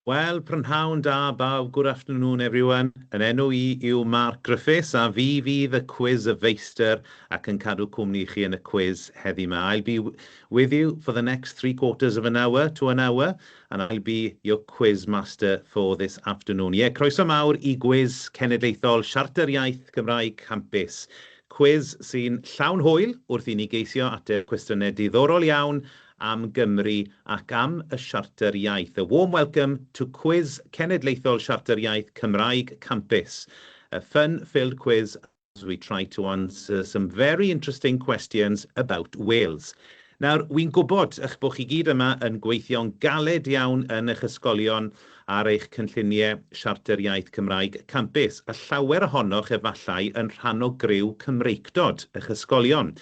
Wel, prynhawn da, bawb, good afternoon everyone. Yn enw I yw Mark Griffiths a fi fydd y quiz y feistr ac yn cadw cwmni chi yn y quiz heddi yma. I'll be with you for the next 3/4 of an hour to an hour and I'll be your quiz master for this afternoon. Croeso mawr I gwiz cenedlaethol Siarter Iaith Cymraeg Campus. Quiz sy'n llawn hwyl wrth I ni geisio ateb cwestiynau diddorol iawn am Gymru ac am y Siarter Iaith. A warm welcome to Quiz Cenedlaethol Siarter Iaith Cymraeg Campus, a fun-filled quiz as we try to answer some very interesting questions about Wales. Nawr, wi'n gwybod eich bod chi gyd yma yn gweithio'n galed iawn yn eich ysgolion ar eich cynlluniau Siarter Iaith Cymraeg Campus. A llawer ohonoch efallai yn rhan o griw Cymreicdod eich ysgolion.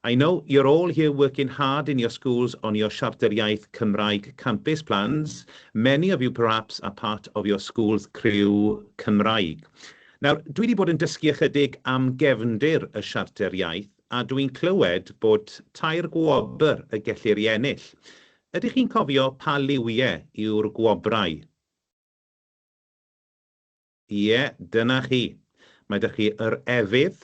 I know you're all here working hard in your schools on your Siarter Iaith Cymraeg campus plans. Many of you perhaps are part of your school's criw Cymraeg. Nawr, dwi wedi bod yn dysgu ychydig am gefndir y Siarter Iaith a dwi'n clywed bod tair gwobr y gellir I ennill. Ydych chi'n cofio pa liwiau yw'r gwobrau? Dyna chi. Mae dych chi yr efydd,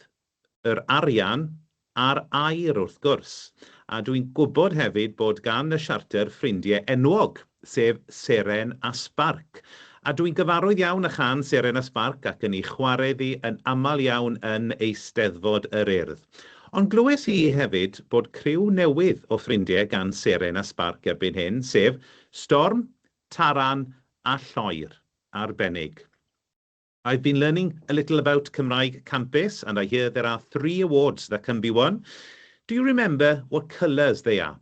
yr arian, a'r air wrth gwrs. A dwi'n gwybod hefyd bod gan y siarter ffrindiau enwog, sef Seren a Sbarc. A dwi'n gyfarwydd iawn â chan Seren a Sbarc ac yn ei chwarae ddi yn aml iawn yn Eisteddfod yr Urdd. Ond glywes I hefyd bod criw newydd o ffrindiau gan Seren a Sbarc erbyn hyn, sef Storm, Taran a Lloer arbennig. I've been learning a little about Cymraeg Campus and I hear there are 3 awards that can be won. Do you remember what colours they are?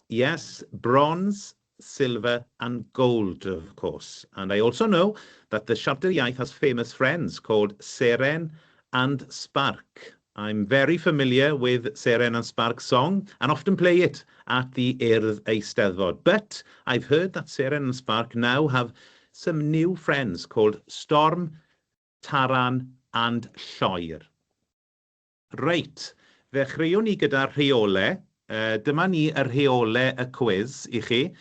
Yes, bronze, silver and gold, of course. And I also know that the Siarter Iaith has famous friends called Seren and Sbarc. I'm very familiar with Seren and Sbarc's song and often play it at the Urdd Eisteddfod. But I've heard that Seren and Sbarc now have some new friends called Storm, Taran and Lloer. Reit, ddechreuwn ni gyda rheolau. Dyma ni y rheolau y quiz I chi.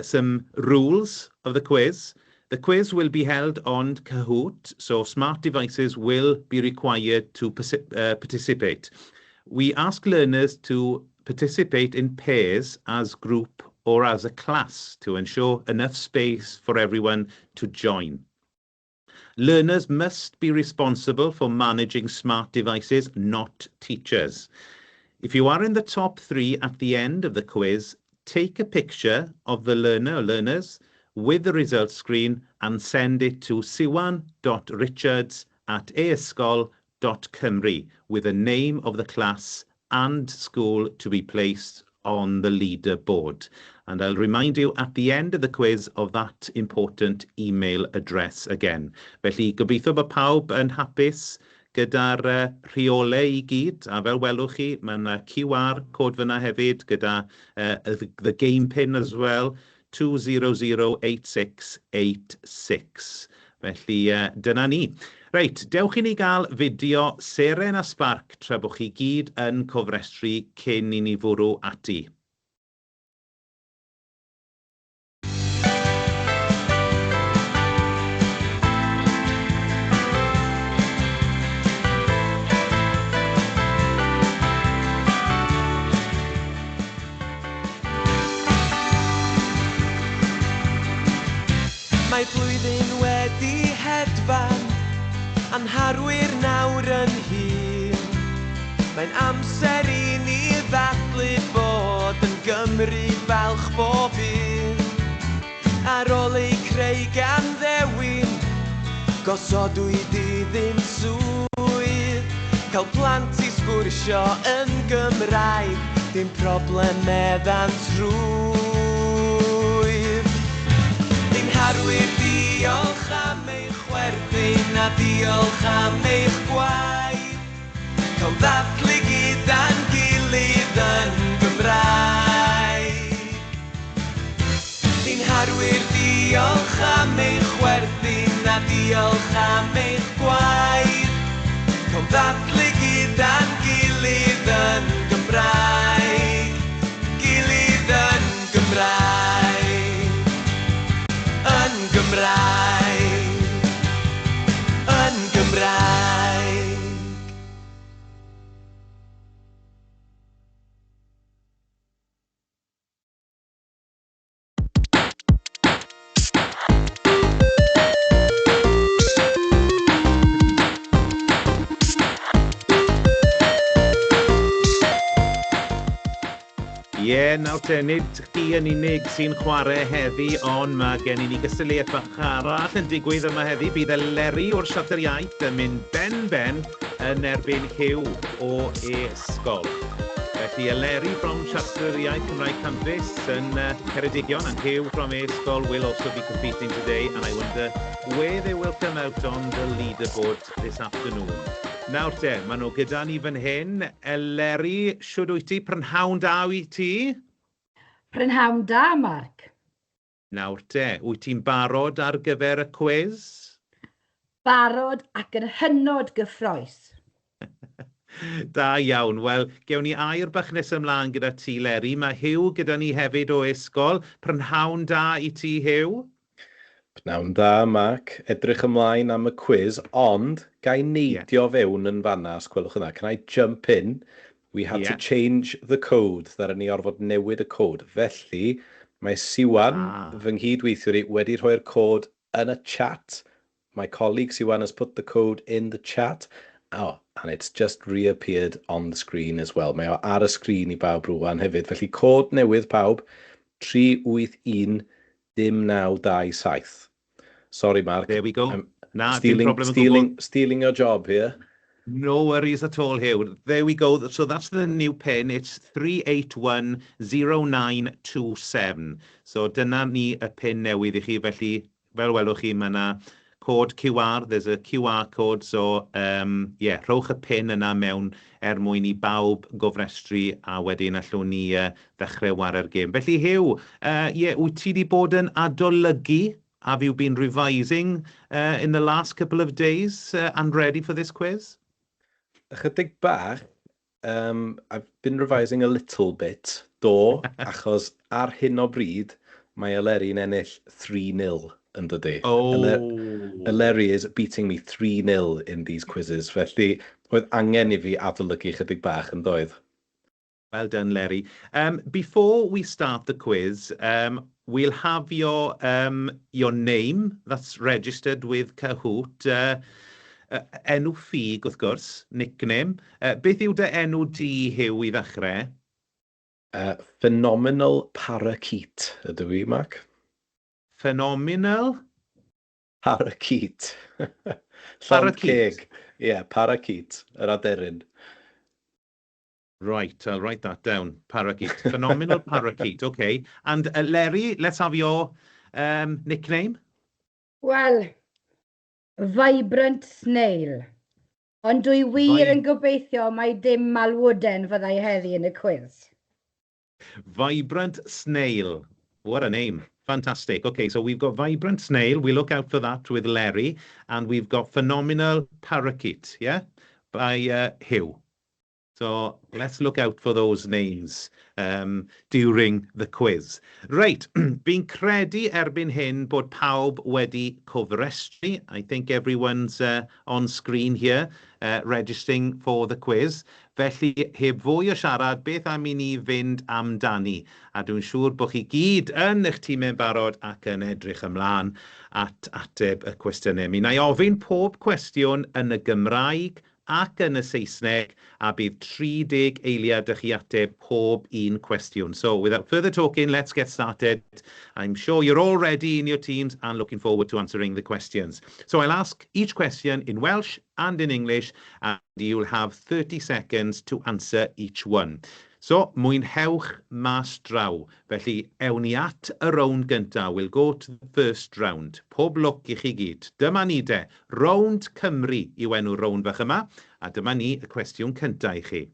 Some rules of the quiz. The quiz will be held on Kahoot, so smart devices will be required to participate. We ask learners to participate in pairs as group or as a class to ensure enough space for everyone to join. Learners must be responsible for managing smart devices, not teachers. If you are in the top 3 at the end of the quiz, take a picture of the learner or learners with the results screen and send it to siwan.richards@e-sgol.cymru with the name of the class and school to be placed on the leaderboard. And I'll remind you at the end of the quiz of that important email address again. Felly, gobeithio bod pawb yn hapus gyda'r rheolau I gyd, a fel welwch chi, mae'n QR code fyna hefyd gyda the game pin as well, 2008686. Felly, dyna ni. Reit, dewch I ni gael fideo Seren a Sbarc tra bod chi gyd yn cofrestru cyn I ni fwrw ati. Mae blwyddyn wedi hedfan a'n harwyr nawr yn hyn. Mae'n amser I ni ddathlu bod yn Gymru falch bob un. Ar ôl ei creu gan ddewin, gosodwyd iddynt swydd. Cael plant I sgwrsio yn Gymraeg, dim problemau ddant rwydd. Ni'n harwyr diolch am eich chwerthin a diolch am eich gwaith. Cael ddathlu gyda'n gilydd yn Gymraeg. Ni'n harwyr diolch am eich chwerthin a diolch am eich gwaith. Cael ddathlu gyda'n gilydd yn Gymraeg. Gilydd yn Gymraeg. Gymraeg, yn Gymraeg. Ie, nawr te, nid chi yn unig sy'n chwarae heddi, ond mae gen i ni gysylltiad bach arall yn digwydd yma heddi. Bydd Eleri o'r Siarter Iaith yn mynd ben yn erbyn Huw o e-sgol. Felly Eleri from Siarter Iaith Cymraeg Canfus yn Ceredigion, and Huw from e-sgol will also be competing today, and I wonder where they will come out on the leaderboard this afternoon. Nawr te, maen nhw gyda ni fan hyn. Eleri, siwr wyt ti? Prynhawn da wyt ti? Prynhawn da, Mark. Nawr te, wyt ti'n barod ar gyfer y cwiz? Barod ac yn hynod gyffroes. Da iawn. Wel, gewn ni air bach nes ymlaen gyda ti, Leri. Mae Huw gyda ni hefyd o esgol. Prynhawn da i ti, Huw? Pnawn da, Mark. Edrych ymlaen am y quiz, ond gai neidio fewn yn fanna, os gwelwch yna. Can I jump in? We had to change the code. Ddaren ni orfod newid y code. Felly, mae Siwan, fy nghydweithiwr i, wedi rhoi'r cod yn y chat. My colleague Siwan has put the code in the chat. Oh, and it's just reappeared on the screen as well. Mae o ar y sgrin i bawb rwan hefyd. Felly, cod newydd pawb, 381 1927. Sorry, Mark. There we go. I'm stealing your job here. No worries at all, Huw. There we go. So that's the new pin. It's 3810927. So dyna ni y pin newydd I chi. Felly, fel welwch chi, mae yna cod QR. There's a QR code. So, rhowch y pin yna mewn mwyn I bawb gofrestru a wedyn allwn ni ddechrau wario'r gêm. Felly, Huw, wyt ti wedi bod yn adolygu? Have you been revising in the last couple of days and ready for this quiz? Ychydig bach. I've been revising a little bit, achos ar hyn o bryd, mae Eleri'n ennill 3-0 yn dydi. Oh. Eleri is beating me 3-0 in these quizzes, felly oedd angen I fi adolygu chydig bach yn doedd. Well done, Leri. Before we start the quiz, we'll have your name that's registered with Kahoot. Enw ffug, wrth gwrs, nickname. Beth yw dy enw di, Huw, I ddechrau? Phenomenal Parakeet, ydw I, Mark? Phenomenal? Parakeet. Parakeet? Yeah, Parakeet, yr aderyn. Right, I'll write that down. Parakeet. Phenomenal Parakeet, okay. And Leri, let's have your nickname. Wel, Vibrant Snail. Ond dwi wir yn gobeithio mai dim malwoden fyddai heddi yn y quiz. Vibrant Snail. What a name. Fantastic. Okay, so we've got Vibrant Snail. We look out for that with Leri. And we've got Phenomenal Parakeet, yeah? By Huw. So let's look out for those names during the quiz. Right, fi'n credu erbyn hyn bod pawb wedi cofrestru. I think everyone's on screen here registering for the quiz. Felly, heb fwy o siarad, beth am I ni fynd amdani? A dwi'n siŵr bod chi gyd yn eich tîmau'n barod ac yn edrych ymlaen at ateb y cwestiynau. Mi na I ofyn pob cwestiwn yn y Gymraeg ac yn y Saesneg, a bydd 30 eiliad ych chi ateb pob un cwestiwn. So, without further talking, let's get started. I'm sure you're all ready in your teams and looking forward to answering the questions. So, I'll ask each question in Welsh and in English, and you'll have 30 seconds to answer each one. So, mwynhewch mas draw. Felly, ewn ni at y round gyntaf. We'll go to the first round. Pob lwc I chi gyd. Dyma ni de. Round Cymru yw enw round fach yma. A dyma ni y cwestiwn cyntaf I chi.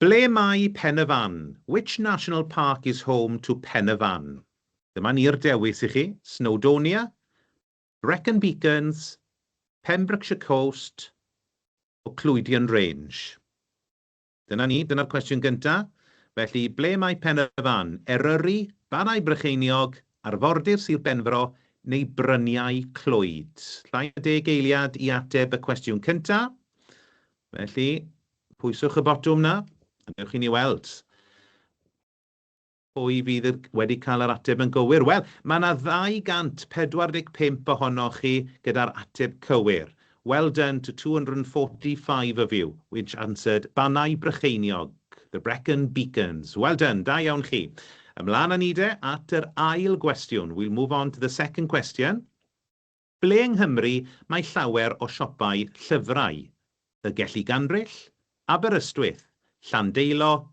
Ble mae Penafan? Which national park is home to Penafan? Dyma ni'r dewis I chi. Snowdonia, Brecon Beacons, Pembrokeshire Coast, o Clwydion Range. Dyna ni, dyna'r cwestiwn gyntaf. Felly, ble mae Penafan? Eryri, Banau Brycheiniog, arfordir Sir Benfro neu bryniau clwyd? Llai o 10 eiliad i ateb y cwestiwn cyntaf. Felly, pwyswch y botwm na, a newch i ni weld pwy fydd wedi cael yr ateb yn gywir. Wel, mae yna 245 ohonoch chi gyda'r ateb cywir. Well done to 245 of you, which answered Bannau Brycheiniog, the Brecon Beacons. Well done, da iawn chi. Ymlaen â ni de at yr ail gwestiwn. We'll move on to the second question. Ble yng Nghymru mae llawer o siopau llyfrau? Y Gelli Ganryll, Aberystwyth, Llandeilo,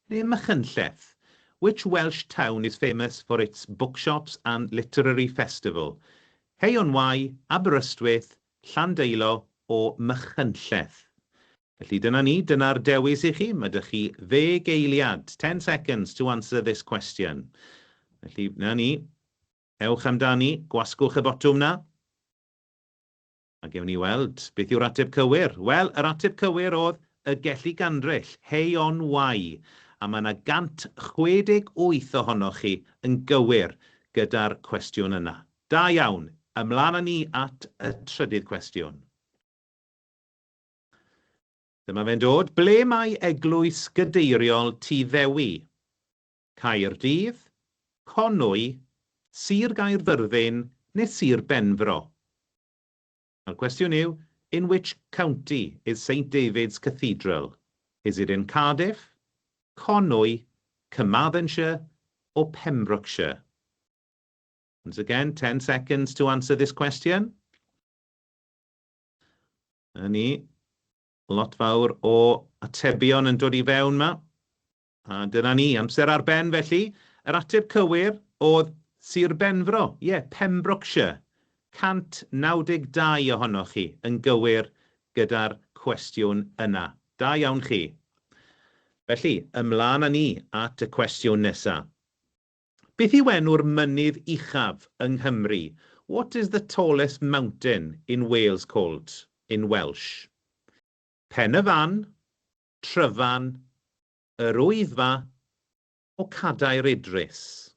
neu Machynlleth? Which Welsh town is famous for its bookshops and literary festival? Hey on Wye, Aberystwyth, Llandeilo o Machynlleth? Felly dyna ni, dyna'r dewis i chi. Mae dych chi 10 eiliad, 10 seconds to answer this question. Felly dyna ni, ewch amdani, gwasgwch y botwm na. A gewn ni weld beth yw'r ateb cywir. Wel, yr ateb cywir oedd y Gelli Ganryll, Hey on Wye. A mae yna 168 ohonoch chi yn gywir gyda'r cwestiwn yna. Da iawn, ymlaen â ni at y trydydd cwestiwn. Dyma fe'n dod. Ble mae eglwys gadeiriol Tŷ Ddewi? Caerdydd, Conwy, Sir Gaerfyrddin neu Sir Benfro? A'r cwestiwn yw, in which county is St David's Cathedral? Is it in Cardiff, Conwy, Carmarthenshire or Pembrokeshire? Once again, 10 seconds to answer this question. A ni, lot fawr o atebion yn dod i fewn ma. A dyna ni, amser ar ben felly. Yr ateb cywir oedd Sir Benfro, Pembrokeshire. 192 ohonoch chi yn gywir gyda'r cwestiwn yna. Da iawn chi. Felly, ymlaen â ni at y cwestiwn nesaf. Beth yw enw'r mynydd uchaf yng Nghymru? What is the tallest mountain in Wales called in Welsh? Pen y Fan, Tryfan, yr Wyddfa o Cadair Idris?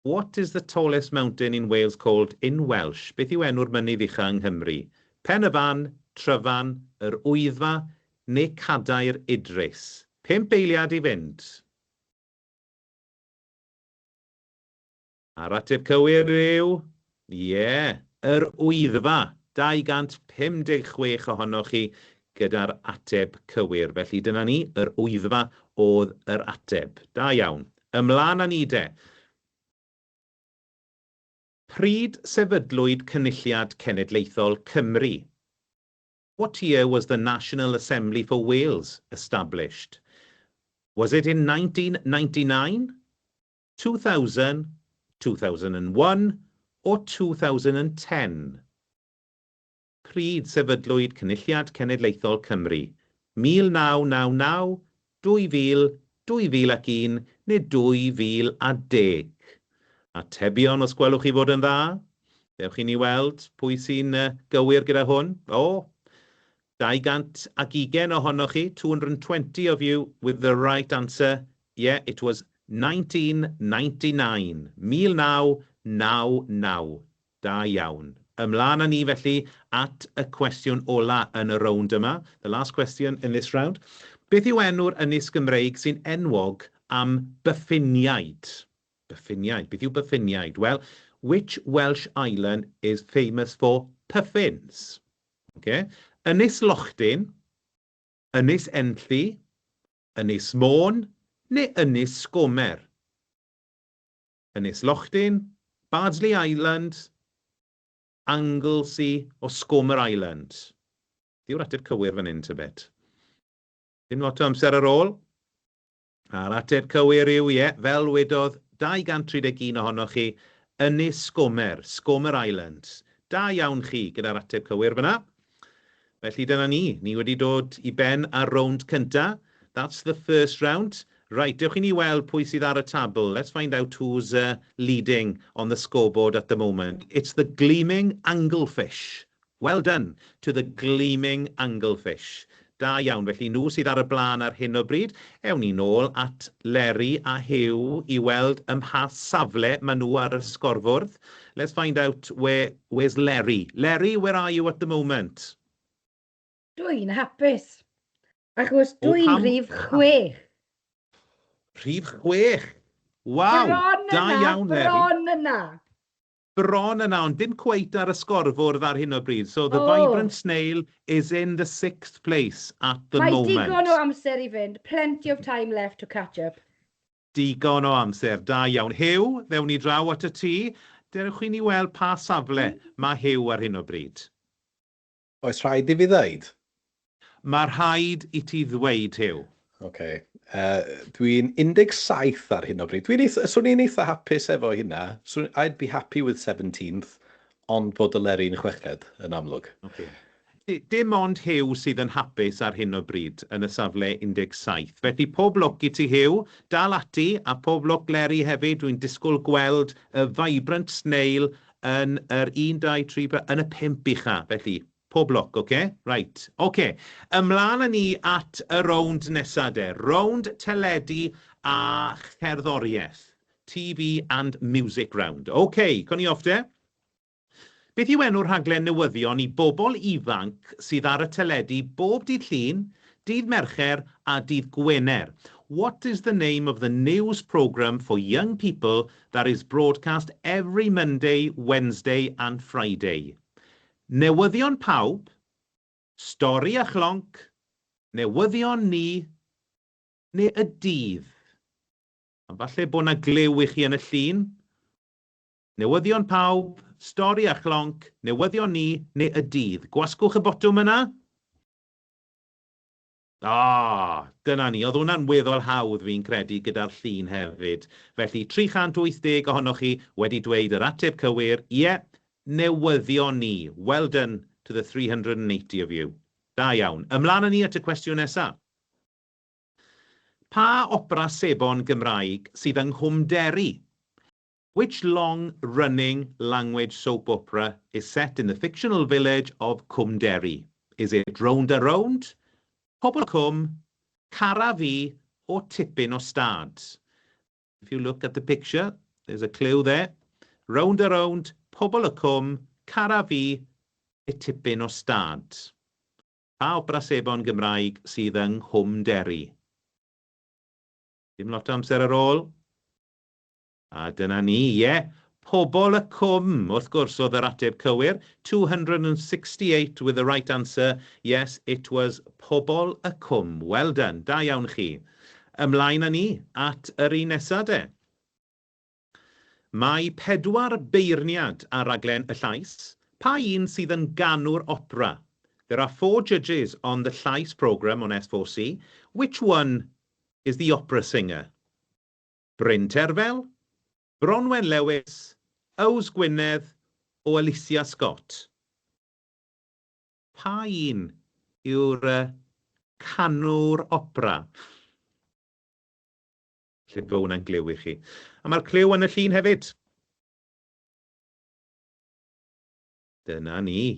What is the tallest mountain in Wales called in Welsh? Beth yw enw'r mynydd uchaf yng Nghymru? Pen y Fan, Tryfan, yr Wyddfa neu Cadair Idris? 5 eiliad i fynd. A'r ateb cywir yw, yr Wyddfa. 256 ohonoch chi gyda'r ateb cywir. Felly dyna ni, yr Wyddfa oedd yr ateb. Da iawn. Ymlaen â ni de. Pryd sefydlwyd Cynulliad Cenedlaethol Cymru? What year was the National Assembly for Wales established? Was it in 1999, 2000, 2001 or 2010? Pryd sefydlwyd Cynulliad Cenedlaethol Cymru? 1999, 2000, 2001 neu 2010? Atebion os gwelwch chi fod yn dda. Dewch i ni weld pwy sy'n gywir gyda hwn. 220 ohonoch chi, 220 of you with the right answer. It was 1999. 1999. Da iawn. Ymlaen â ni felly at y cwestiwn ola yn y rownd yma. The last question in this round. Beth yw enw'r ynys Gymreig sy'n enwog am byffiniaid? Byffiniaid. Beth yw byffiniaid? Well, which Welsh island is famous for puffins? Okay. Ynys Lochdyn, Ynys Enlli, Ynys Môn neu Ynys Sgomer? Ynys Lochdyn, Bardsley Island, Anglesey o Sgomer Island? Yw'r ateb cywir fan hyn tybed? Dim lot o amser ar ôl. A'r ateb cywir yw, fel wedodd 231 ohonoch chi, Ynys Sgomer, Sgomer Island. Da iawn chi gyda'r ateb cywir fyna. Felly dyna ni wedi dod i ben ar rownd cynta. That's the first round. Right, dewch i ni weld pwy sydd ar y tabl. Let's find out who's leading on the scoreboard at the moment. It's the Gleaming Anglefish. Well done to the Gleaming Anglefish. Da iawn, felly nhw sydd ar y blaen ar hyn o bryd. Ewn ni nôl at Leri a Hugh i weld ym mha safle maen nhw ar y sgorfwrdd. Let's find out where's Leri. Leri, where are you at the moment? Dwi'n hapus. Achos dwi'n rhif 6. Rhif 6. Waw, da iawn, Leri. Bron yna. Bron yna, ond dim cweit ar y sgorfwrdd ar hyn o bryd. So the Vibrant Snail is in the 6th place at the moment. Mae digon o amser i fynd. Plenty of time left to catch up. Digon o amser, da iawn. Hugh, ddewn ni draw at y tŷ. Derwch chi ni weld pa safle mae Hugh ar hyn o bryd. Oes rhaid i fi ddeud? Mae rhaid i ti ddweud, Hugh. Okay. Dwi'n 17 ar hyn o bryd. Swn i'n eitha hapus efo hynna. So I'd be happy with 17th, ond bod y Leri'n 6ed yn amlwg. Okay. Dim ond Hugh sydd yn hapus ar hyn o bryd yn y safle 17. Felly pob lwc i ti Hugh, dal ati a pob lwc Leri hefyd. Dwi'n disgwyl gweld y Vibrant Snail yn yr 1, 2, 3, yn y 5 ucha. Felly pob lwc, oce? Right, oce. Ymlaen â ni at y rownd nesaf de. Rownd teledu a cherddoriaeth. TV and music round. Oce, con i off de? Beth yw enw'r rhaglen newyddion i bobl ifanc sydd ar y teledu bob dydd Llun, dydd Mercher a dydd Gwener? What is the name of the news programme for young people that is broadcast every Monday, Wednesday and Friday? Newyddion pawb, stori a chlonc, newyddion ni, neu y dydd. A falle bod yna glyw i chi yn y llun. Newyddion pawb, stori a chlonc, newyddion ni, neu y dydd. Gwasgwch y botwm yna. Dyna ni. Oedd hwnna'n weddol hawdd fi'n credu gyda'r llun hefyd. Felly 380 ohonoch chi wedi dweud yr ateb cywir. Newyddion ni. Well done to the 380 of you. Da iawn. Ymlaen â ni at y cwestiwn nesaf. Pa opera sebon Gymraeg sydd yng Nghwmderi? Which long-running language soap opera is set in the fictional village of Cwmderi? Is it Rownd a Rownd, Pobl Cwm, Cara Fi, or Tipyn o Stad? If you look at the picture, there's a clue there. Rownd a Rownd, Pobl y Cwm, Cara Fi, Tipyn o Stad. Pa opera sebon Gymraeg sydd yng Nghwmderi? Dim lot o amser ar ôl. A dyna ni, Pobl y Cwm, wrth gwrs oedd yr ateb cywir. 268 with the right answer. Yes, it was Pobl y Cwm. Well done, da iawn chi. Ymlaen â ni at yr un nesaf de. Mae 4 beirniad ar raglen y llais. Pa un sydd yn ganwr opera? There are 4 judges on the llais programme on S4C. Which one is the opera singer? Bryn Terfel, Bronwen Lewis, Ows Gwynedd o Alicia Scott? Pa un yw'r canwr opera? Lle bod hwnna'n glyw i chi. A mae'r clyw yn y llun hefyd. Dyna ni,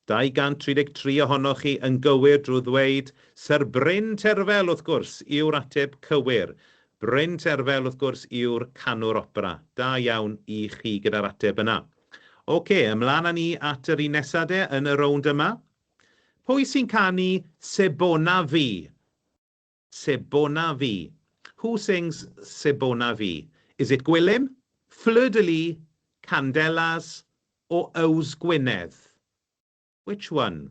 233 ohonoch chi yn gywir drwy ddweud Sir Bryn Terfel, wrth gwrs, yw'r ateb cywir. Bryn Terfel, wrth gwrs, yw'r canwr opera. Da iawn i chi gyda'r ateb yna. Oce, ymlaen â ni at yr un nesaf de yn y rownd yma. Pwy sy'n canu Sebona Fi? Sebona Fi. Who sings Sebona Fi? Is it Gwilym, Fleur de Lis, Candelas, or Ows Gwynedd? Which one?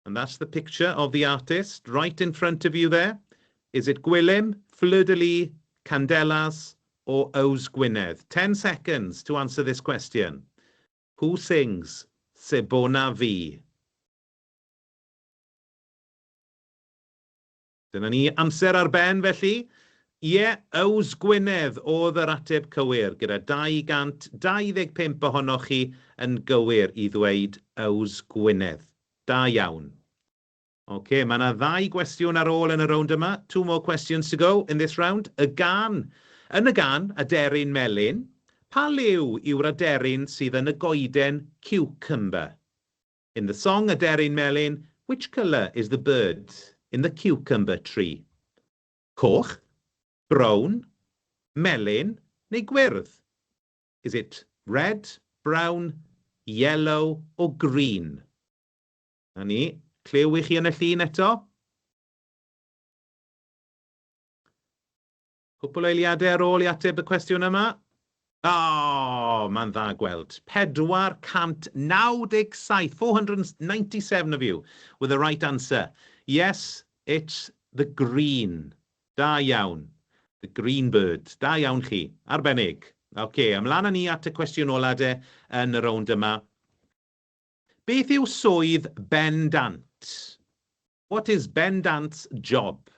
And that's the picture of the artist right in front of you there. Is it Gwilym, Fleur de Lis, Candelas, or Ows Gwynedd? 10 seconds to answer this question. Who sings Sebona Fi? Dyna ni amser ar ben felly. Ows Gwynedd oedd yr ateb cywir, gyda 225 ohonoch chi yn gywir i ddweud Ows Gwynedd. Da iawn. Oce, mae yna 2 gwestiwn ar ôl yn y rownd yma. 2 more questions to go in this round. Yn y gan, aderyn melyn. Pa liw yw'r aderyn sydd yn y goeden cucumber? In the song Aderyn Melyn, Which colour is the bird in the cucumber tree? Coch, brown, melyn, neu gwyrdd? Is it red, brown, yellow or green? A ni, clyw i chi yn y llun eto. Cwpl o eiliadau ar ôl I ateb y cwestiwn yma. Mae'n dda gweld. 497, 497 of you with the right answer. Yes, it's the green. Da iawn. The green bird. Da iawn chi. Arbennig. OK, ymlaen â ni at y cwestiwn ola de yn y rownd yma. Beth yw swydd bendant? What is bendant's job?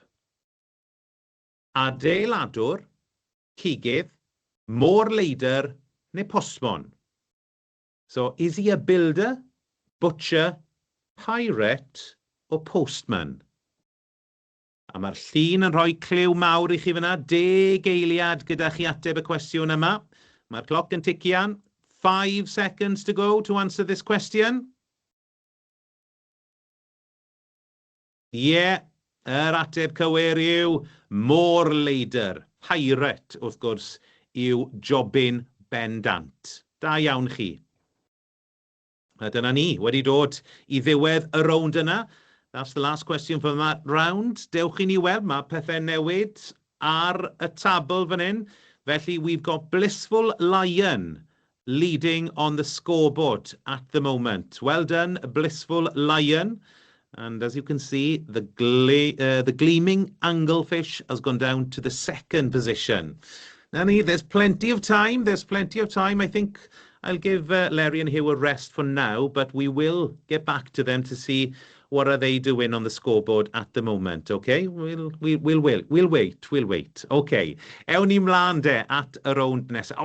Adeiladwr, cigydd, môr-leidr neu postmon? So, is he a builder, butcher, pirate or postman? A mae'r llun yn rhoi clyw mawr I chi fyna, 10 eiliad gyda chi ateb y cwestiwn yma. Mae'r cloc yn tician. 5 seconds to go to answer this question. Yr ateb cywir yw môr-leidr. Pirate, wrth gwrs, yw jobyn bendant. Da iawn chi. A dyna ni, wedi dod I ddiwedd y rownd yna. That's the last question for that round. Dewch I ni weld, mae pethau newid ar y tabl fan hyn. Felly, we've got Blissful Lion leading on the scoreboard at the moment. Well done, Blissful Lion. And as you can see, the gleaming anglefish has gone down to the second position. Now, there's plenty of time. There's plenty of time. I think I'll give Larry and Hugh a rest for now, but we will get back to them to see what are they doing on the scoreboard at the moment. Okay, we'll wait. Okay, ewn ni mlaen de at y rownd nesaf.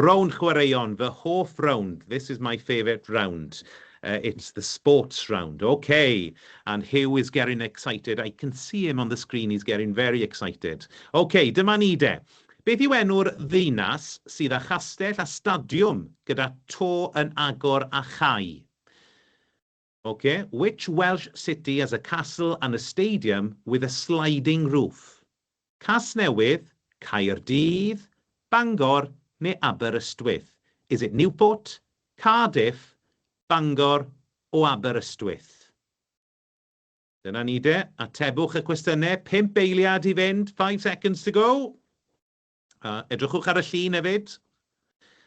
Rownd chwaraeon, fy hoff rownd. This is my favourite round. It's the sports round. Okay, and Hugh is getting excited. I can see him on the screen. He's getting very excited. Okay, dyma ni de. Beth yw enw'r ddinas sydd â chastell a stadiwm gyda to yn agor a chai? Okay, which Welsh city has a castle and a stadium with a sliding roof? Casnewydd, Caerdydd, Bangor neu Aberystwyth? Is it Newport, Cardiff, Bangor o Aberystwyth? Dyna ni de, atebwch y cwestiynau, 5 eiliad I fynd, 5 seconds to go. Edrychwch ar y llun hefyd.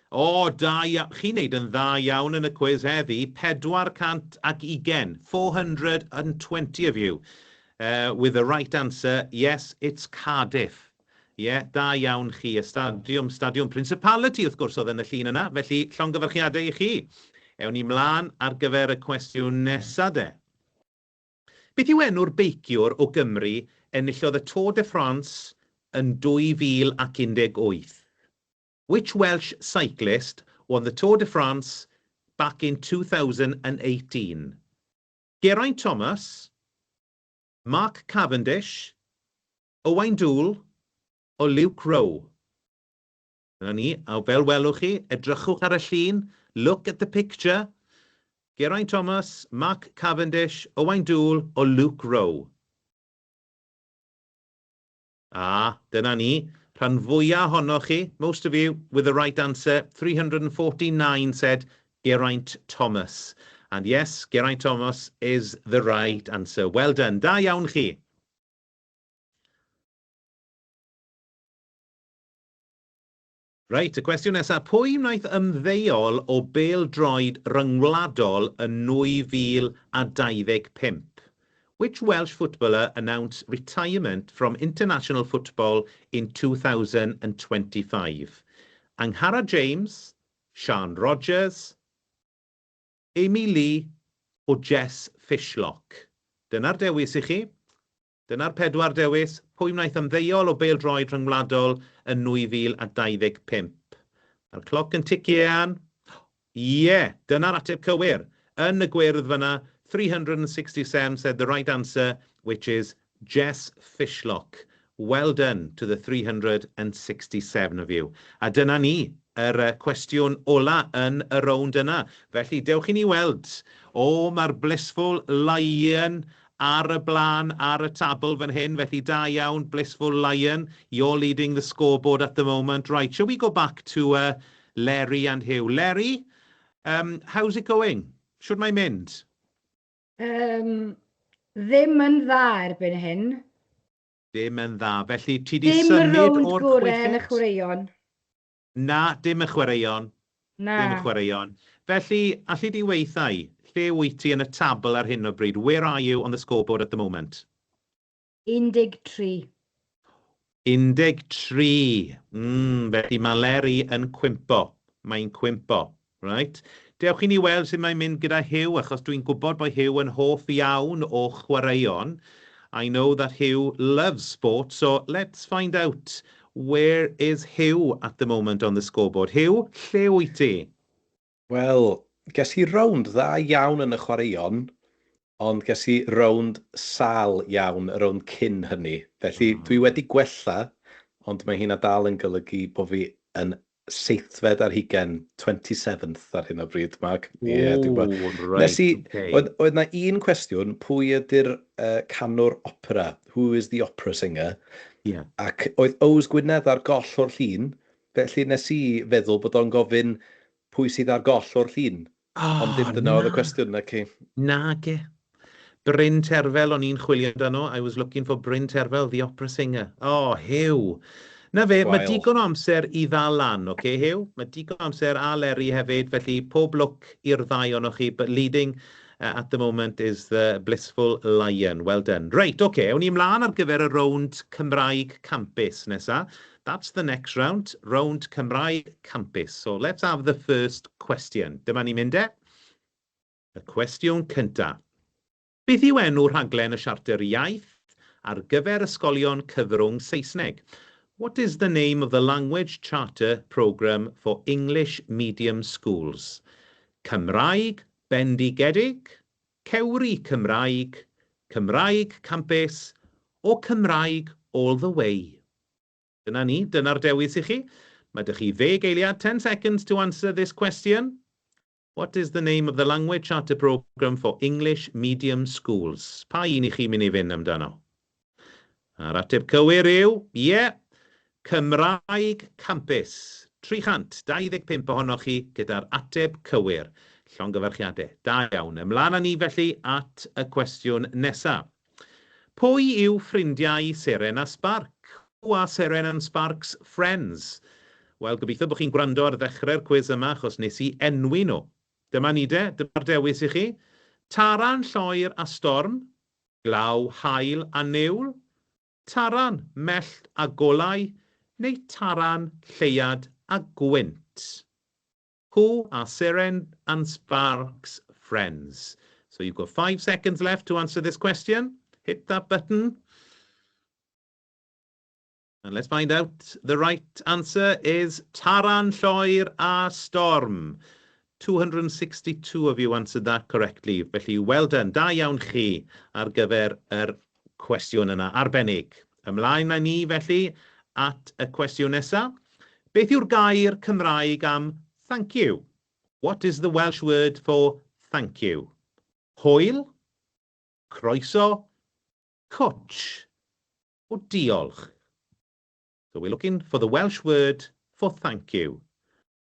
Chi'n neud yn dda iawn yn y quiz heddi, 420, 420 of you with the right answer. Yes, it's Cardiff. Da iawn chi, y stadiwm Principality wrth gwrs oedd yn y llun yna, felly llongyfarchiadau I chi. Ewn ni mlaen ar gyfer y cwestiwn nesaf de. Beth yw enw'r beiciwr o Gymru enillodd y Tour de France yn 2018? Which Welsh cyclist won the Tour de France back in 2018? Geraint Thomas, Mark Cavendish, Owain Doull o Luke Rowe? Dyna ni, a fel welwch chi, edrychwch ar y llun, look at the picture. Geraint Thomas, Mark Cavendish, Owain Doull o Luke Rowe? Dyna ni. Rhan fwyaf ohonoch chi, most of you with the right answer, 349 said Geraint Thomas. And yes, Geraint Thomas is the right answer. Well done. Da iawn chi. Right, y cwestiwn nesaf. Pwy wnaeth ymddeol o bêl-droed ryngwladol yn 2025? Which Welsh footballer announced retirement from international football in 2025? Anghara James, Sian Rogers, Amy Lee o Jess Fishlock? Dyna'r dewis I chi. Dyna'r 4 dewis. Pwy wnaeth ymddeol o bêl-droed ryngwladol yn 2025? Mae'r cloc yn tician. Dyna'r ateb cywir. Yn y gwyrdd fyna, 367 said the right answer, which is Jess Fishlock. Well done to the 367 of you. A dyna ni, cwestiwn ola yn y rownd yna. Felly, dewch i ni weld. Mae'r Blissful Lion ar y blaen, ar y tabl fan hyn. Felly, da iawn, Blissful Lion. You're leading the scoreboard at the moment. Right, shall we go back to Larry and Hugh? Larry, how's it going? Should mae'n mynd? Ddim yn dda erbyn hyn. Dim yn dda. Felly, ti di Dim symud rownd o'r gorau yn y chweched? chwaraeon. Na, dim y chwaraeon. Na. Dim y chwaraeon. Felly, allu di weithau, lle wyt ti yn y tabl ar hyn o bryd? Where are you on the scoreboard at the moment? 13. 13. Felly mae Leri yn cwympo. Mae'n cwympo. Right? Dewch i ni weld sut mae'n mynd gyda Hugh, achos dwi'n gwybod bod Hugh yn hoff iawn o chwaraeon. I know that Hugh loves sport, so let's find out where is Hugh at the moment on the scoreboard. Hugh, lle wyt ti? Wel, ges i rownd dda iawn yn y chwaraeon, ond ges i rownd sal iawn, y rownd cyn hynny. Felly dwi wedi gwella, ond mae hynna dal yn golygu bod fi yn 7th ar hugen, 27th ar hyn o bryd, Mag. Oedd na un cwestiwn, pwy ydy'r canwr opera? Who is the opera singer? Yeah. Ac oedd Ows Gwynedd ar goll o'r llun, felly nes i feddwl bod o'n gofyn pwy sydd ar goll o'r llun. Ond dim dyna oedd y cwestiwn, na ci. Nage. Bryn Terfel o'n i'n chwilio amdano. I was looking for Bryn Terfel, the opera singer. Hugh. Na fe, mae digon o amser i ddal lan, okay, Hugh? Mae digon o amser a Leri hefyd, felly pob lwc i'r ddau o'noch chi, but leading at the moment is the Blissful Lion. Well done. Right, okay, awn ni ymlaen ar gyfer y rownd Cymraeg Campus nesa. That's the next round, rownd Cymraeg Campus. So let's have the first question. Dyma ni mynd e. Y cwestiwn cynta. Beth yw enw'r rhaglen y Siarter Iaith ar gyfer ysgolion cyfrwng Saesneg? What is the name of the Language Charter Programme for English Medium Schools? Cymraeg Bendigedig, Cewri Cymraeg, Cymraeg Campus, o Cymraeg all the way? Dyna ni, dyna'r dewis i chi. Mae dych chi 10 eiliad, 10 seconds to answer this question. What is the name of the Language Charter Programme for English Medium Schools? Pa un i chi mynd i fynd amdano? A'r ateb cywir yw, Cymraeg Campus. 325 ohonoch chi gyda'r ateb cywir. Llongyfarchiadau. Da iawn. Ymlaen â ni felly at y cwestiwn nesaf. Pwy yw ffrindiau Seren a Sparc? Who are Seren and Sparc's friends? Wel, gobeithio bod chi'n gwrando ar ddechrau'r cwis yma, achos nes i enwi nhw. Dyma ni de, dyma'r dewis i chi. Taran, Lloer a Storm, Glaw, Haul a Niwl, Taran, Mellt a Golau, neu Taran, Lleiad a Gwynt? Who are Seren and Sparc's friends? So you've got 5 seconds left to answer this question. Hit that button. And let's find out. The right answer is Taran, Lloer a Storm. 262 of you answered that correctly. Felly, well done. Da iawn chi ar gyfer yr cwestiwn yna. Arbennig. Ymlaen â ni felly at y cwestiwn nesaf. Beth yw'r gair Cymraeg am thank you? What is the Welsh word for thank you? Hwyl, croeso, cwtch, o diolch? So we're looking for the Welsh word for thank you.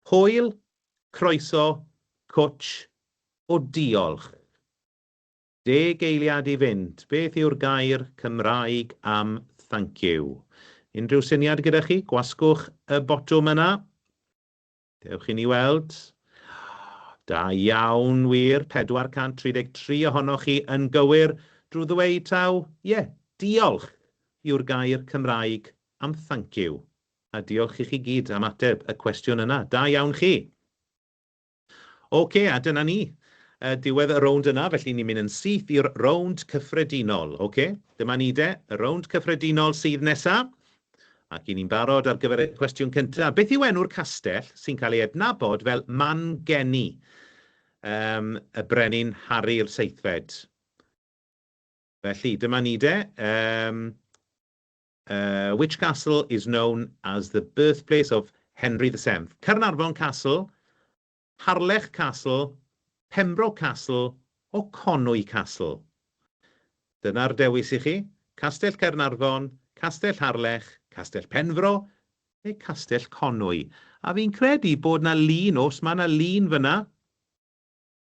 Hwyl, croeso, cwtch, o diolch? 10 eiliad i fynd. Beth yw'r gair Cymraeg am thank you? Unrhyw syniad gyda chi? Gwasgwch y botwm yna. Dewch i ni weld. Da iawn wir. 433 ohonoch chi yn gywir. Drwy ddweud taw, diolch yw'r gair Cymraeg am thank you. A diolch i chi gyd am ateb y cwestiwn yna. Da iawn chi. A dyna ni. Diwedd y rownd yna, felly ni'n mynd yn syth i'r rownd cyffredinol. Dyma ni de, y rownd cyffredinol sydd nesaf. Ac i ni'n barod ar gyfer y cwestiwn cyntaf. Beth yw enw'r castell sy'n cael ei adnabod fel Man Geni, y brenin Harri'r Seithfed? Felly, dyma ni de. Which castle is known as the birthplace of Henry VII. Caernarfon Castle, Harlech Castle, Pembroke Castle o Conwy Castle. Dyna'r dewis i chi. Castell Caernarfon, Castell Harlech, Castell Penfro neu Castell Conwy. A fi'n credu bod na lun, os mae na lun fyna.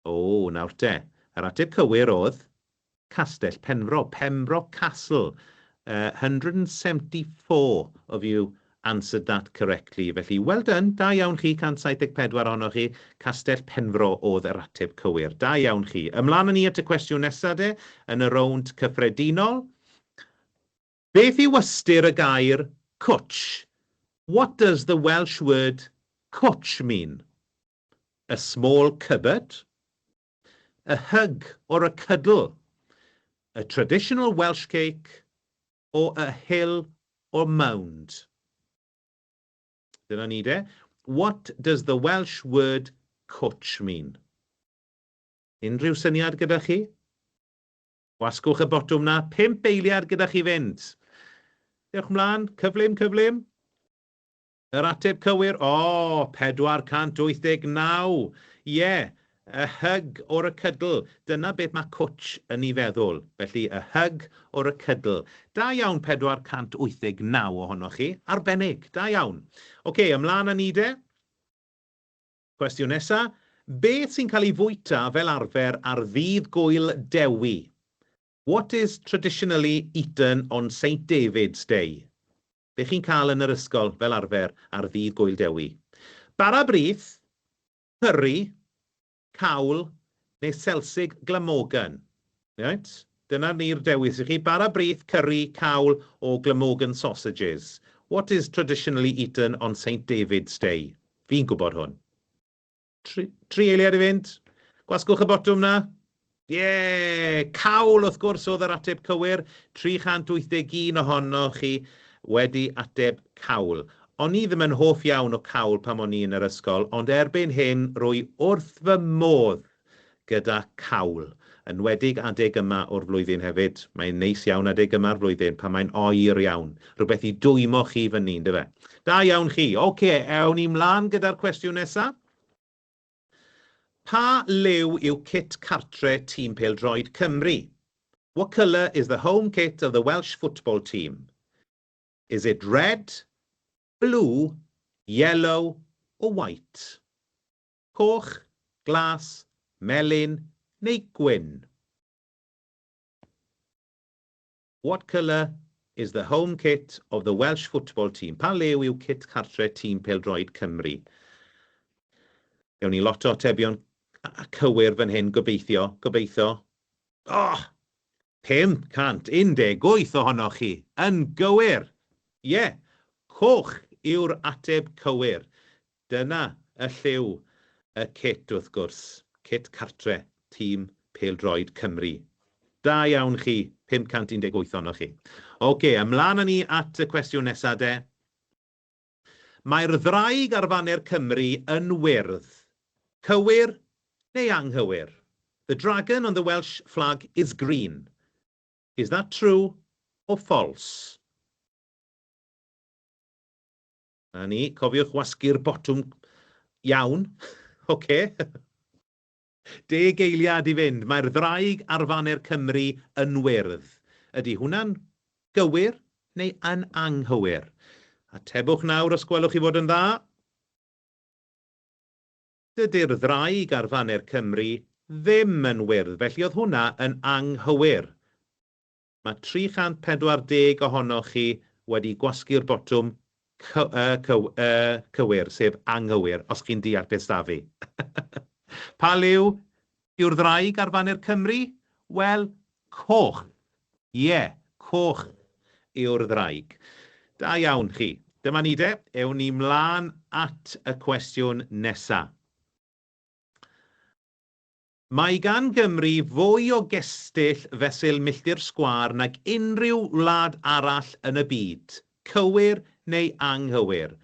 O, nawr te. Yr ateb cywir oedd Castell Penfro, Pembroke Castle. 174 of you answered that correctly. Felly, well done. Da iawn chi, 174 ohonoch chi. Castell Penfro oedd yr ateb cywir. Da iawn chi. Ymlaen ni at y cwestiwn nesaf de, yn y rownd cyffredinol. Beth yw ystyr y gair cwtch? What does the Welsh word cwtch mean? A small cupboard? A hug or a cuddle? A traditional Welsh cake? Or a hill or mound? Dyna ni de. What does the Welsh word cwtch mean? Unrhyw syniad gyda chi? Wasgwch y botwm na. 5 eiliad gyda chi fynd. Diolch ymlaen. Cyflym, cyflym. Yr ateb cywir. O, 489. Ie. A hug or a cuddle. Dyna beth mae cwtch yn ei feddwl. Felly, a hug or a cuddle. Da iawn 489 ohonoch chi. Arbennig. Da iawn. Oce, ymlaen â ni de. Cwestiwn nesa. Beth sy'n cael ei fwyta fel arfer ar ddydd gwyl dewi? What is traditionally eaten on St David's Day? Be chi'n cael yn yr ysgol fel arfer ar ddydd gwyl dewi? Bara brith, curry, cawl neu selsig Glamorgan. Right? Dyna ni'r dewis i chi. Bara brith, curry, cawl o Glamorgan sausages. What is traditionally eaten on St David's Day? Fi'n gwybod hwn. Tri eiliad i fynd. Gwasgwch y botwm na. Cawl wrth gwrs oedd yr ateb cywir. 381 ohonoch chi wedi ateb cawl. O'n i ddim yn hoff iawn o cawl pam o'n i yn yr ysgol, ond erbyn hyn rwy wrth fy modd gyda cawl. Enwedig adeg yma o'r flwyddyn hefyd. Mae'n neis iawn adeg yma'r flwyddyn pan mae'n oer iawn. Rhywbeth i dwymo chi fyny, dy fe. Da iawn chi. Oce, ewn ni mlaen gyda'r cwestiwn nesaf. Pa liw yw kit cartre tîm pêl-droed Cymru? What colour is the home kit of the Welsh football team? Is it red, blue, yellow or white? Coch, glas, melyn neu gwyn? What colour is the home kit of the Welsh football team? Pa liw yw kit cartre tîm pêl-droed Cymru? Ewn ni lot o atebion cywir fan hyn, gobeithio. 518 ohonoch chi, yn gywir. Coch yw'r ateb cywir. Dyna y lliw y kit wrth gwrs. Kit cartre, tîm pêl-droed Cymru. Da iawn chi, 518 ohonoch chi. Oce, ymlaen â ni at y cwestiwn nesaf de. Mae'r ddraig arfanner Cymru yn wyrdd. Cywir neu anghywir? The dragon on the Welsh flag is green. Is that true or false? A ni, cofiwch wasgu'r botwm iawn. Oce. 10 eiliad i fynd. Mae'r ddraig arfanner Cymru yn wyrdd. Ydy hwnna'n gywir neu yn anghywir? Atebwch nawr os gwelwch chi fod yn dda. Dydy'r ddraig arfanner Cymru ddim yn wyrdd, felly oedd hwnna yn anghywir. Mae 340 ohonoch chi wedi gwasgu'r botwm cywir, sef anghywir, os chi'n deall beth sta fi. Pa liw yw'r ddraig arfanner Cymru? Wel, coch. Coch yw'r ddraig. Da iawn chi. Dyma ni de, ewn ni mlaen at y cwestiwn nesaf. Mae gan Gymru fwy o gestyll fesul milltir sgwâr nag unrhyw wlad arall yn y byd. Cywir neu anghywir?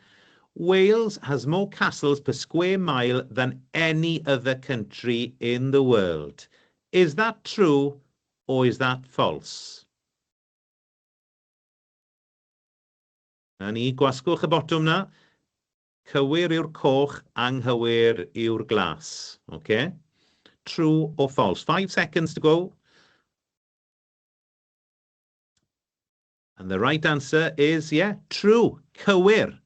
Wales has more castles per square mile than any other country in the world. Is that true or is that false? A ni, gwasgwch y botwm na. Cywir yw'r coch, anghywir yw'r glas. Okay? True or false? 5 seconds to go. And the right answer is, yeah, true. Cywir.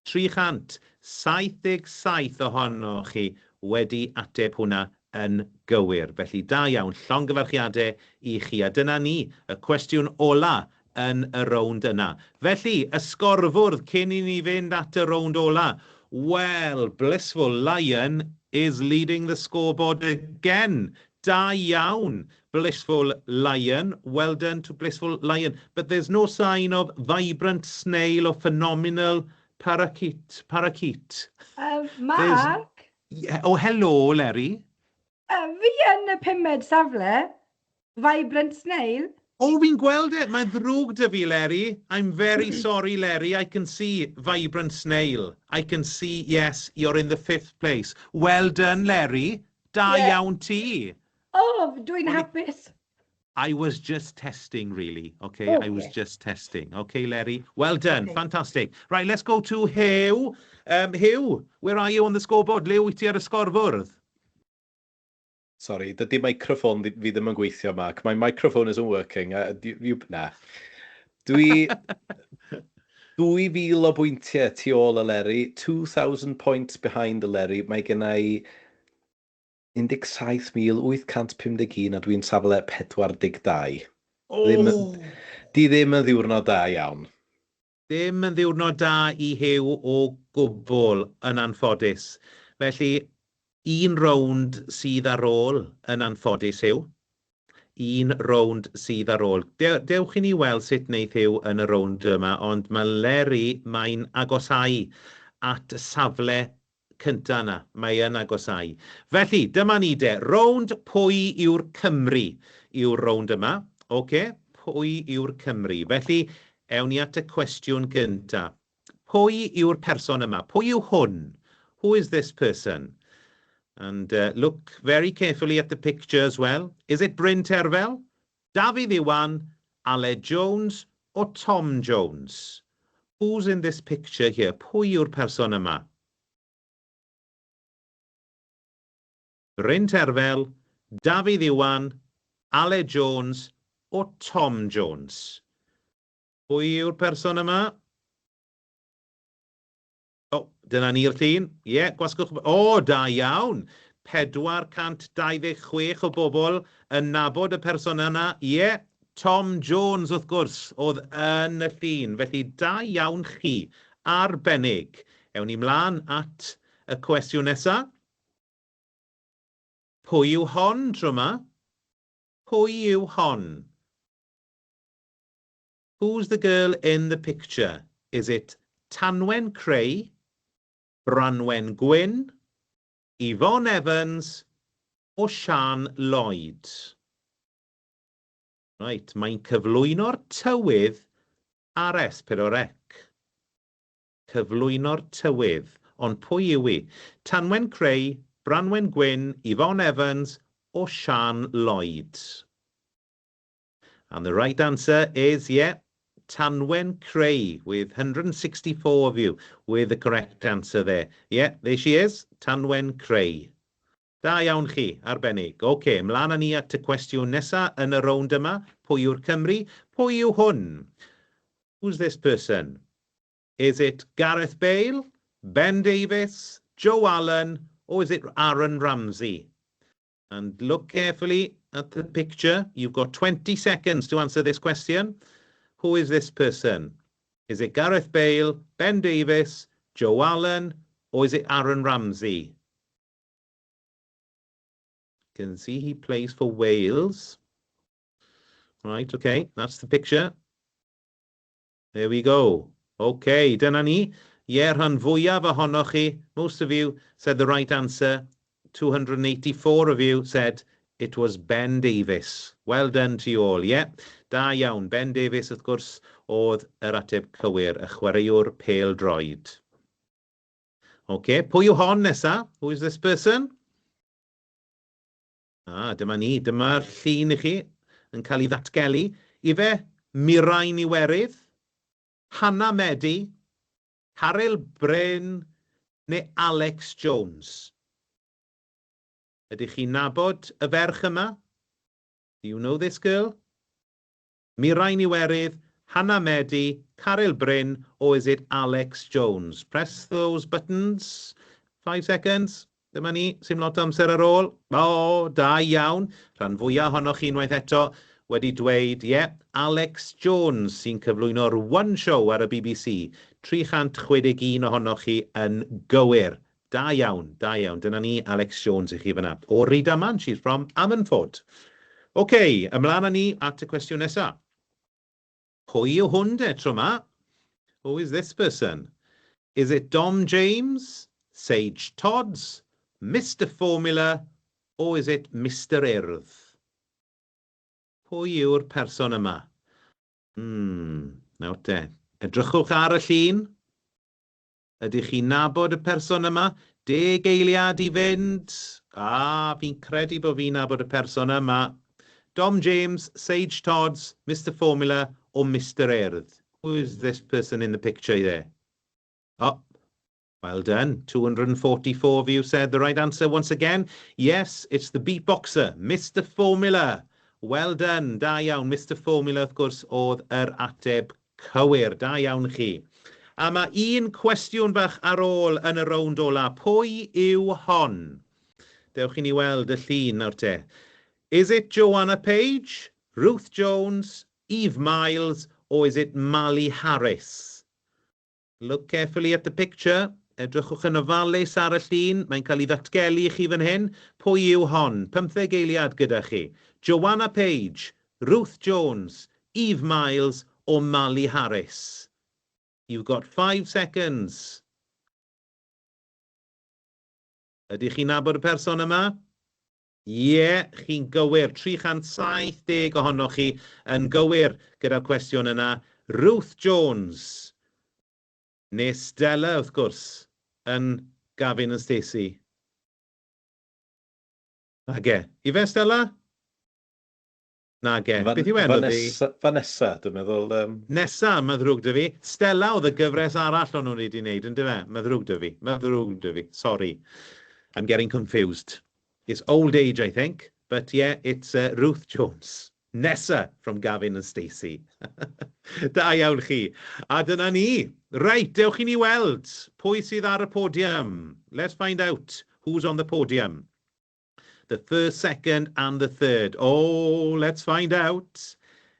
300. 77 ohonoch chi wedi ateb hwnna yn gywir. Felly da iawn, llongyfarchiadau i chi. A dyna ni, y cwestiwn ola yn y rownd yna. Felly, y sgorfwrdd cyn i ni fynd at y rownd ola. Well, Blissful Lion is leading the scoreboard again. Da iawn, Blissful Lion. Well done to Blissful Lion. But there's no sign of Vibrant Snail or Phenomenal Parakeet. Mark? Oh, hello, Larry. Fi yn y pumed safle, Vibrant Snail. Oh, fi'n gweld e. Mae'n ddrwg dy fi, Larry. I'm very sorry, Larry. I can see Vibrant Snail. I can see, yes, you're in the 5th place. Well done, Larry. Da iawn ti. Oh, dwi'n hapus. I was just testing, really. Okay, I was just testing. Okay, Larry. Well done. Okay. Fantastic. Right, let's go to Hugh. Hugh, where are you on the scoreboard? Le wyt ti ar y sgorfwrdd? Sorry, dydy microphone fi ddim yn gweithio, Mark. My microphone isn't working. Nah. Dwi 2,000 o bwyntiau tu ôl y Leri. 2,000 points behind y Leri. Mae gen i 17,851 a dwi'n safle 42. Di ddim yn ddiwrnod da iawn. Ddim yn ddiwrnod da i Hugh o gwbl yn anffodus. Felly, un rownd sydd ar ôl yn anffodus Hugh. Un rownd sydd ar ôl. Dewch i ni weld sut wneith Hugh yn y rownd yma, ond mae Leri mae'n agosau at y safle cynta yna. Mae yn agosau. Felly, dyma ni de. Rownd pwy yw'r Cymru yw'r rownd yma. Okay? Pwy yw'r Cymru. Felly, ewn ni at y cwestiwn gynta. Pwy yw'r person yma? Pwy yw hwn? Who is this person? And look very carefully at the picture as well. Is it Bryn Terfel, Dafydd Iwan, Aled Jones, or Tom Jones? Who's in this picture here? Pwy yw'r person yma? Bryn Terfel, Dafydd Iwan, Aled Jones, or Tom Jones? Pwy yw'r person yma? O, dyna ni'r llun. Ie, gwasgwch... O, da iawn. 426 o bobl yn nabod y person yna. Ie, Tom Jones, wrth gwrs, oedd yn y llun. Felly, da iawn chi. Arbennig. Ewn ni mlaen at y cwestiwn nesaf. Pwy yw hon tro yma? Pwy yw hon? Who's the girl in the picture? Is it Tanwen Cray, Branwen Gwyn, Yvonne Evans, or Sian Lloyd? Right, mae'n cyflwyno'r tywydd ar S4C. Cyflwyno'r tywydd, ond pwy yw hi? Tanwen Cray, Branwen Gwyn, Yvonne Evans, or Sian Lloyd? And the right answer is, yeah, Tanwen Cray, with 164 of you with the correct answer there. Yeah, there she is, Tanwen Cray. Da iawn chi, arbennig. OK, mlaen â ni at y cwestiwn nesaf yn y rownd yma. Pwy yw'r Cymru? Pwy yw hwn? Who's this person? Is it Gareth Bale, Ben Davies, Joe Allen, or is it Aaron Ramsey? And look carefully at the picture. You've got 20 seconds to answer this question. Who is this person? Is it Gareth Bale, Ben Davies, Joe Allen, or is it Aaron Ramsey? You can see he plays for Wales. Right, okay, that's the picture. There we go. Okay, dyna ni. Ie, rhan fwyaf ohonoch chi. Most of you said the right answer. 284 of you said it was Ben Davies. Well done to you all, yeah. Da iawn, Ben Davies, wrth gwrs, oedd yr ateb cywir, y chwaraewr pêl-droed. OK, pwy yw hon nesa? Who is this person? Dyma ni, dyma'r llun i chi yn cael ei ddatgelu. Ife Mirain Iwerydd, Hannah Medi, Haryl Bryn, neu Alex Jones? Ydych chi'n nabod y ferch yma? Do you know this girl? Mirain Iwerydd, Hannah Medi, Caryl Bryn, or is it Alex Jones? Press those buttons. 5 seconds. Dyma ni, sy'n lot o amser ar ôl. O, da iawn. Rhan fwyaf ohonoch chi unwaith eto wedi dweud, Alex Jones sy'n cyflwyno'r One Show ar y BBC. 361 ohonoch chi yn gywir. Da iawn, da iawn. Dyna ni Alex Jones i chi fyna. O Rydaman, she's from Ammanford. OK, ymlaen â ni at y cwestiwn nesaf. Pwy yw hwn de tro yma? Who is this person? Is it Dom James, Sage Todds, Mr Formula, or is it Mr Urdd? Pwy yw'r person yma? Nawr te. Edrychwch ar y llun. Ydych chi'n nabod y person yma? 10 eiliad i fynd. Fi'n credu bod fi'n nabod y person yma. Dom James, Sage Todds, Mr Formula, or Mr Urdd? Who is this person in the picture there? Oh, well done. 244 of you said the right answer once again. Yes, it's the beatboxer, Mr Formula. Well done. Da iawn. Mr Formula, of course, oedd yr ateb cywir. Da iawn chi. A mae un cwestiwn bach ar ôl yn y rownd ola. Pwy yw hon? Dewch i ni weld y llun nawr te. Is it Joanna Page, Ruth Jones, Eve Miles, or is it Mali Harris? Look carefully at the picture. Edrychwch yn ofalus ar y llun. Mae'n cael ei ddatgelu i chi fan hyn. Pwy yw hon? 15 eiliad gyda chi. Joanna Page, Ruth Jones, Eve Miles, or Mali Harris? You've got 5 seconds. Ydych chi'n nabod y person yma? Chi'n gywir. 370 ohonoch chi yn gywir gyda'r cwestiwn yna. Ruth Jones. Neu Stella, wrth gwrs, yn Gavin and Stacey. Nage. Ife, Stella? Nage. Beth yw enw fi? Vanessa, dwi'n meddwl. Nesa, mae'n ddrwg dy fi. Stella oedd y gyfres arall o'n nhw wedi wneud, yn dyfe? Mae'n ddrwg dy fi. Mae'n ddrwg dy fi. Sorry. I'm getting confused. It's old age, I think. But it's Ruth Jones. Nessa from Gavin and Stacey. Da iawn chi. A dyna ni. Right, dewch i ni weld. Pwy sydd ar y podium? Let's find out who's on the podium. The first, second, and the third. Oh, let's find out.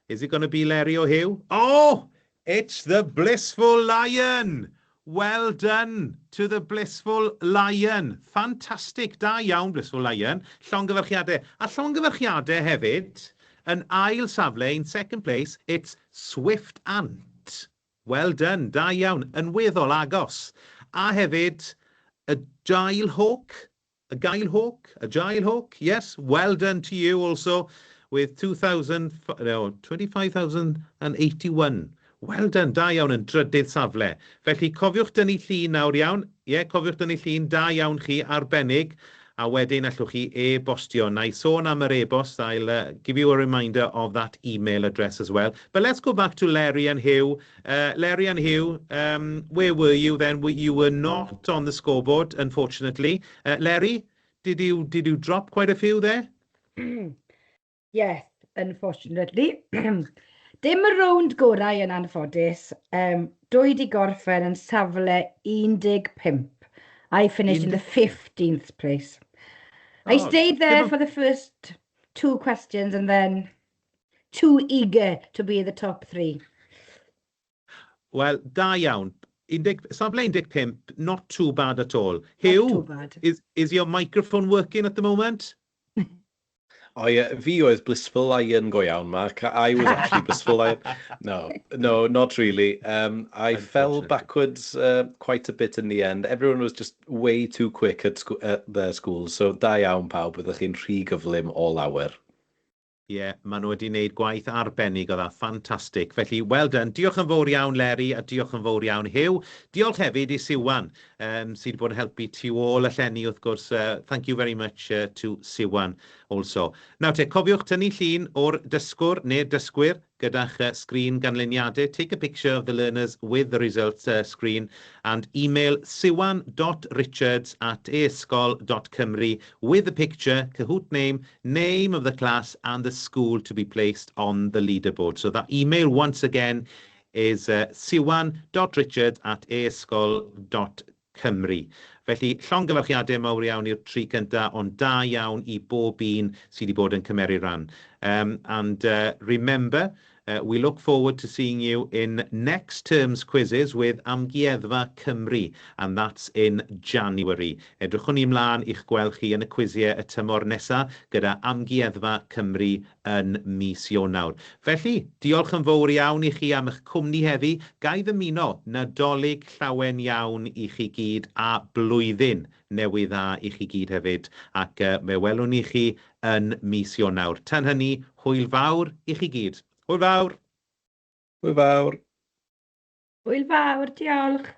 Is it going to be Larry or Hugh? Oh, it's the Blissful Lion. Well done to the Blissful Lion. Fantastic. Da iawn, Blissful Lion. Llongyfarchiadau. A llongyfarchiadau hefyd, yn ail safle, in second place, it's Swift Ant. Well done. Da iawn. Yn weddol agos. A hefyd, a Gail Hawk. A Gail Hawk? A Gail Hawk? Yes. Well done to you also with 25,081. Well done, da iawn yn drydydd safle. Felly cofiwch dynnu llun nawr iawn. Cofiwch dynnu llun da iawn chi arbennig. A wedyn allwch chi e-bostio. Na I sôn am yr e-bost. I'll give you a reminder of that email address as well. But let's go back to Larry and Hugh. Larry and Hugh, where were you then? You were not on the scoreboard, unfortunately. Larry, did you drop quite a few there? Yes, unfortunately. Dim y rownd gorau yn anffodus. Dwy di gorffen yn safle 15. I finished in the 15th place. I stayed there for the first 2 questions and then too eager to be in the top 3. Well, da iawn. Safle 15, not too bad at all. Hugh, not too bad. Is your microphone working at the moment? Fi oedd Blissful Lion go iawn, Mark. I was actually Blissful Lion. No, not really. I fell backwards quite a bit in the end. Everyone was just way too quick at their schools. So da iawn pawb, byddwch chi'n rhy gyflym o lawer. Maen nhw wedi wneud gwaith arbennig, oedd ffantastig. Felly, well done. Diolch yn fawr iawn, Larry, a diolch yn fawr iawn, Hugh. Diolch hefyd I Siwan, sydd wedi bod yn helpu tu ôl y llenni, wrth gwrs. Thank you very much to Siwan also. Nawr te, cofiwch tynnu llun o'r dysgwr neu'r dysgwyr gyda'ch sgrin ganlyniadau. Take a picture of the learners with the results screen and email siwan.richards@e-sgol.cymru with the picture, Kahoot name of the class and the school to be placed on the leaderboard. So that email once again is siwan.richards@e-sgol.cymru. Felly, llongyfarchiadau mawr iawn i'r tri cyntaf, ond da iawn i bob un sydd wedi bod yn cymeru ran. Remember, we look forward to seeing you in next term's quizzes with Amgueddfa Cymru, and that's in January. Edrychwn ni ymlaen i'ch gweld chi yn y cwisiau y tymor nesaf gyda Amgueddfa Cymru yn mis Ionawr. Felly, diolch yn fawr iawn i chi am eich cwmni heddi. Gai ddymuno Nadolig llawen iawn i chi gyd a blwyddyn newydd dda i chi gyd hefyd, ac me welwn ni chi yn mis Ionawr. Tan hynny, hwyl fawr i chi gyd. Hwyl fawr! Hwyl fawr! Hwyl fawr, diolch.